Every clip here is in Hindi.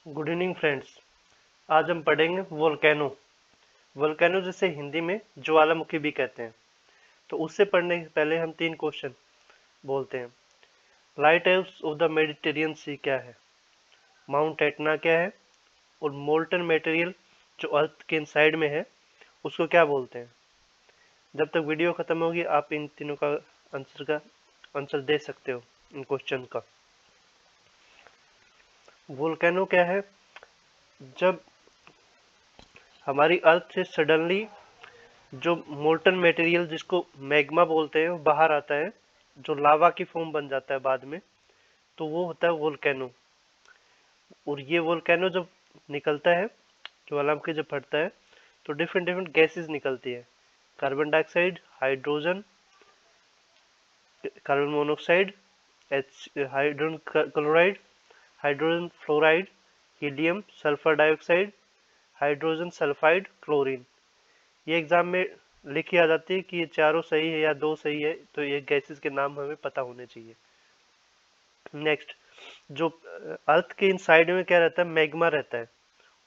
Good evening friends. आज हम पढ़ेंगे वोल्केनो। वोल्केनो जिसे हिंदी में ज्वालामुखी भी कहते हैं। तो उससे पढ़ने से पहले हम तीन क्वेश्चन बोलते हैं। Lighthouse of the Mediterranean sea क्या है, माउंट एटना क्या है, और मोल्टन मटेरियल जो अर्थ के इनसाइड में है उसको क्या बोलते हैं। जब तक वीडियो खत्म होगी आप इन तीनों का आंसर दे सकते हो इन क्वेश्चन का। वोल्केनो क्या है? जब हमारी अर्थ से सडनली जो मोल्टन मटेरियल जिसको मैग्मा बोलते हैं वो बाहर आता है, जो लावा की फॉर्म बन जाता है बाद में, तो वो होता है वोल्केनो। और ये वोल्केनो जब निकलता है, ज्वालामुखी जब फटता है, तो डिफरेंट डिफरेंट गैसेस निकलती है। Carbon dioxide, hydrogen, carbon monoxide, hydrogen chloride, hydrogen fluoride, helium, sulphur dioxide, hydrogen sulphide, chlorine. ये एग्जाम में लिखी आ जाती है कि ये चारों सही है या दो सही है, तो ये गैसेस के नाम हमें पता होने चाहिए। नेक्स्ट, जो अर्थ के इनसाइड में क्या रहता है, मैग्मा रहता है।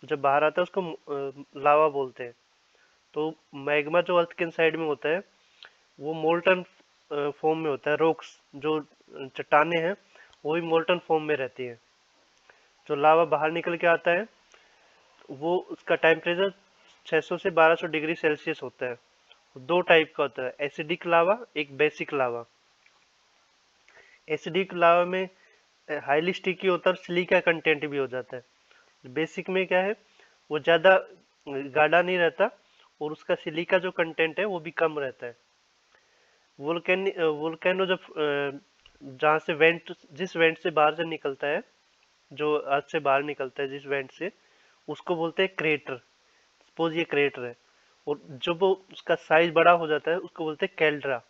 जब बाहर आता है उसको लावा बोलते हैं। तो मैग्मा जो अर्थ के इनसाइड में होता है वो मोल्टन फॉर्म में होता है। रॉक्स जो चट्टाने हैं वो भी मोल्टन फॉर्म में रहती है। जो लावा बाहर निकल के आता है वो उसका टेम्परेचर 600 से 1200 डिग्री सेल्सियस होता है। दो टाइप का होता है, एसिडिक लावा, एक बेसिक लावा। एसिडिक लावा में हाईली स्टिकी होता है और सिलिका कंटेंट भी हो जाता है। बेसिक में क्या है, वो ज्यादा गाढ़ा नहीं रहता और उसका सिलिका जो कंटेंट है वो भी कम रहता है। वोल्केनो जब जहाँ से वेंट, जिस वेंट से बाहर से निकलता है, जो अर्थ से बाहर निकलता है जिस वेंट से, उसको बोलते हैं क्रेटर। सपोज ये क्रेटर है और जब वो उसका साइज बड़ा हो जाता है उसको बोलते हैं कैल्ड्रा।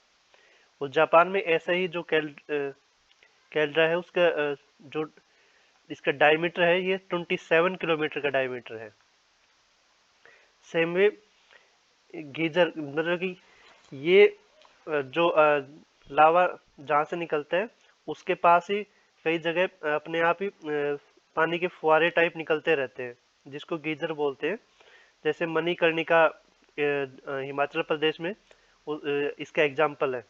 और जापान में ऐसा ही जो कैल्ड्रा है उसका जो इसका डायमीटर है ये 27 किलोमीटर का डायमीटर है। सेम वे गीजर, मतलब कि ये जो लावा जहाँ से निकलता है उसके पास ही कई जगह अपने आप ही पानी के फुहारे टाइप निकलते रहते हैं, जिसको गीजर बोलते हैं। जैसे मणिकर्णिका हिमाचल प्रदेश में इसका एग्जाम्पल है।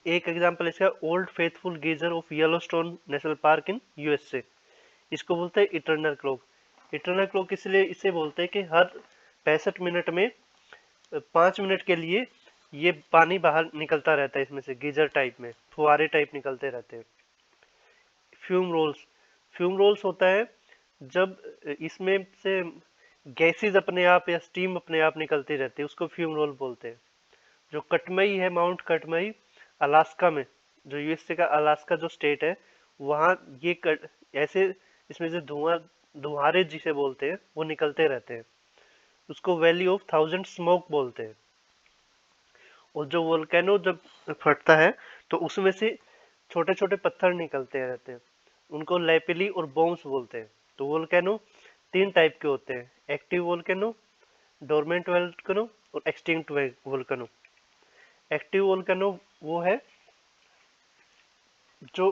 एक एग्जांपल इसका old faithful geyser of Yellowstone national park in USA. इसको बोलते हैं इटर्नल क्लॉक। इटर्नल क्लॉक इसलिए इसे बोलते हैं कि हर 65 मिनट में 5 मिनट के लिए ये पानी बाहर निकलता रहता है, इसमें से गीजर टाइप में फुहारे टाइप निकलते रहते हैं। फ्यूम रोल्स, फ्यूम रोल्स होता है जब इसमें से गैसेस अपने आप या स्टीम अपने आप निकलती रहती है, उसको फ्यूम रोल बोलते हैं। जो कटमई है, माउंट कटमई अलास्का में, जो यूएसए का अलास्का जो स्टेट है, वहाँ ये ऐसे इसमें से धुआं, धुआरे जिसे बोलते हैं, वो निकलते रहते हैं। उसको वैली ऑफ 1000 स्मोक बोलते हैं। और जो वोल्केनो जब फटता है तो उसमें से छोटे छोटे पत्थर निकलते रहते हैं, उनको लैपिली और बोम्स बोलते हैं। तो वोल्केनो तीन टाइप के होते हैं, एक्टिव वोल्केनो, डोरमेंट वोल्केनो और एक्सटिंक्ट वोल्केनो। एक्टिव वोल्केनो वो है जो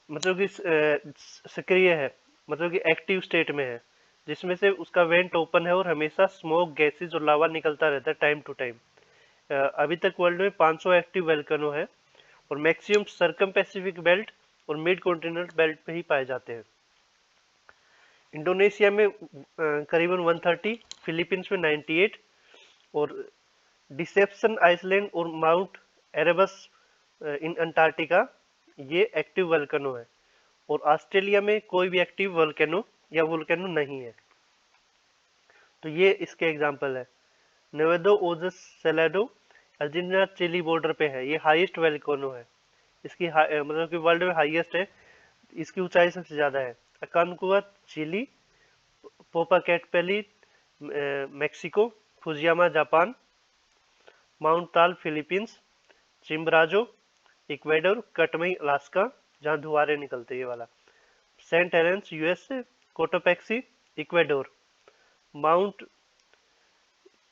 मतलब कि सक्रिय है, मतलब कि एक्टिव स्टेट में है, जिसमें से उसका वेंट ओपन है और हमेशा स्मोक, गैसेस और लावा निकलता रहता है टाइम टू टाइम। अभी तक वर्ल्ड में 500 एक्टिव वोल्केनो है और मैक्सिमम सर्कम पैसिफिक बेल्ट और मिड कॉन्टिनेंटल बेल्ट पे ही पाए जाते हैं। इंडोनेशिया में करीबन 130, फिलीपींस में 98 और डिसेप्शन आइसलैंड और माउंट एरेबस इन अंटार्कटिका ये एक्टिव वोल्केनो है। और ऑस्ट्रेलिया में कोई भी एक्टिव वोल्केनो या वोल्केनो नहीं है। तो ये इसके एग्जांपल है। नेवेडो ओजस सेलेडो अर्जेंटीना चिली बॉर्डर पे है, ये हाईएस्ट वोल्केनो है। इसकी मतलब कि वर्ल्ड में हाईएस्ट है, इसकी ऊंचाई सबसे ज्यादा है। Aconcagua Chile, Popocatepetl Mexico, Fujiyama Japan, mount Taal Philippines, Chimborazo Ecuador, Katmai Alaska जहाँ धुआरे निकलते हैं ये वाला, Saint Helens USA, Cotopaxi Ecuador, mount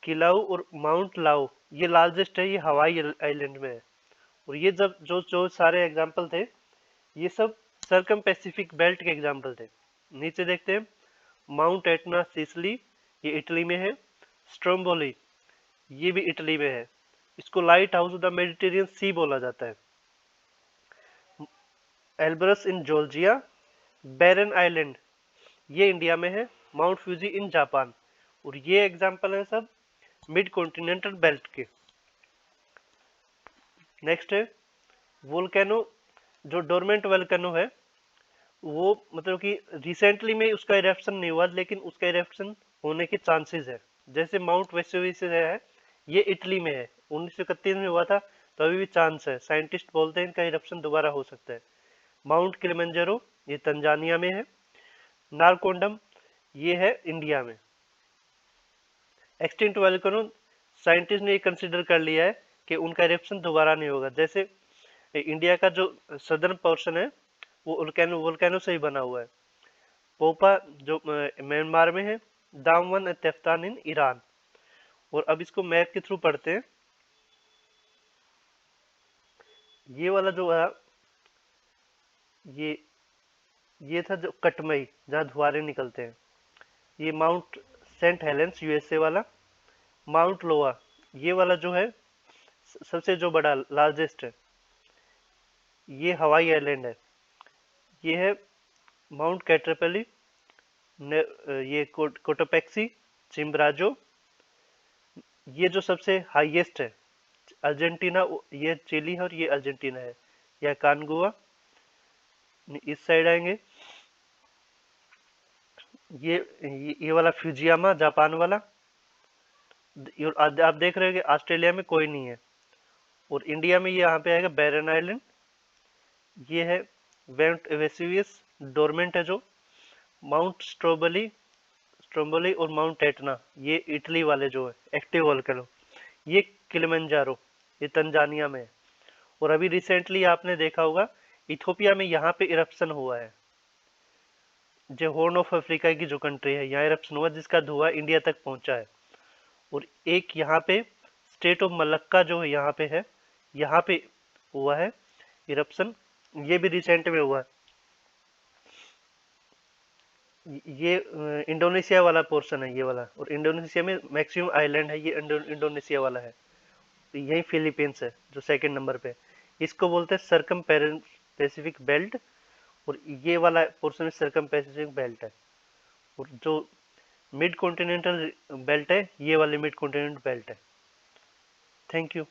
Kilauea और माउंट लाओ ये लार्जेस्ट है, ये हवाई आइलैंड में है। और ये जब जो जो सारे एग्जाम्पल थे ये सब सर्कम पैसिफिक बेल्ट के एग्जाम्पल थे। नीचे देखते हैं माउंट एटना सिसिली, ये इटली में है। स्ट्रोम्बोली, ये भी इटली में है। इसको lighthouse of the Mediterranean sea बोला जाता है। Elbrus in Georgia. Barren island, ये इंडिया में है। Mount Fuji in Japan. और ये एग्जाम्पल है सब मिड कॉन्टिनेंटल बेल्ट के। नेक्स्ट है वोल्केनो। जो डोरमेंट वोल्केनो है वो मतलब कि रिसेंटली में उसका इरेप्शन नहीं हुआ, लेकिन उसका इरेप्शन होने के चांसेस है। जैसे माउंट वेसुविस है, ये इटली में है, 1931 में हुआ था, तो अभी भी चांस है। साइंटिस्ट बोलते हैं इनका इरेप्शन दोबारा हो सकता है। माउंट किलिमंजारो, ये तंजानिया में है। नारकोंडम, ये है इंडिया में। एक्सटिंक्ट वोल्केनो, साइंटिस्ट ने ये कंसिडर कर लिया है कि उनका इरेप्शन दोबारा नहीं होगा। जैसे इंडिया का जो सदर्न पोर्शन है वो वोल्केनो से ही बना हुआ है। पोपा जो म्यांमार में है। दामवन तेफ्तान इन ईरान। और अब इसको मैप के थ्रू पढ़ते हैं। ये वाला जो है ये था जो कटमई, जहाँ धुआरे निकलते हैं। ये माउंट सेंट हेलेंस यूएसए वाला। माउंट लोआ, ये वाला जो है सबसे जो बड़ा लार्जेस्ट है, ये हवाई आइलैंड है। ये है माउंट कैटरपेली, ये कोटोपेक्सी, चिम्ब्राजो। ये जो सबसे हाईएस्ट है अर्जेंटीना, ये चिली है और ये अर्जेंटीना है। या कानगुआ, इस साइड आएंगे। ये वाला फ्यूजियामा जापान वाला। आप देख रहे हो कि ऑस्ट्रेलिया में कोई नहीं है। और इंडिया में ये यहाँ पे आएगा बैरन आइलैंड। ये है वेंट वेसुवियस डोरमेंट है जो। माउंट स्ट्रोम्बोली और माउंट एटना, ये इटली वाले जो है एक्टिव वोल्केनो। ये किलिमंजारो, ये तंजानिया में है। और अभी रिसेंटली आपने देखा होगा इथोपिया में यहाँ पे इरप्शन हुआ है। जो हॉर्न ऑफ अफ्रीका की जो कंट्री है, यहाँ इरप्शन हुआ जिसका धुआं इंडिया तक पहुंचा है। और एक यहाँ पे स्टेट ऑफ मलक्का जो है यहाँ पे है, यहाँ पे हुआ है इरप्शन, ये भी रिसेंट में हुआ है। ये इंडोनेशिया वाला पोर्शन है ये वाला। और इंडोनेशिया में मैक्सिमम आइलैंड है, ये इंडोनेशिया वाला है। तो यही फिलीपींस है जो सेकंड नंबर पे। इसको बोलते हैं सरकम पैसिफिक बेल्ट। और ये वाला पोर्शन सरकम पैसिफिक बेल्ट है। और जो मिड कॉन्टिनेंटल बेल्ट है, ये वाले मिड कॉन्टिनेंटल बेल्ट है। Thank you.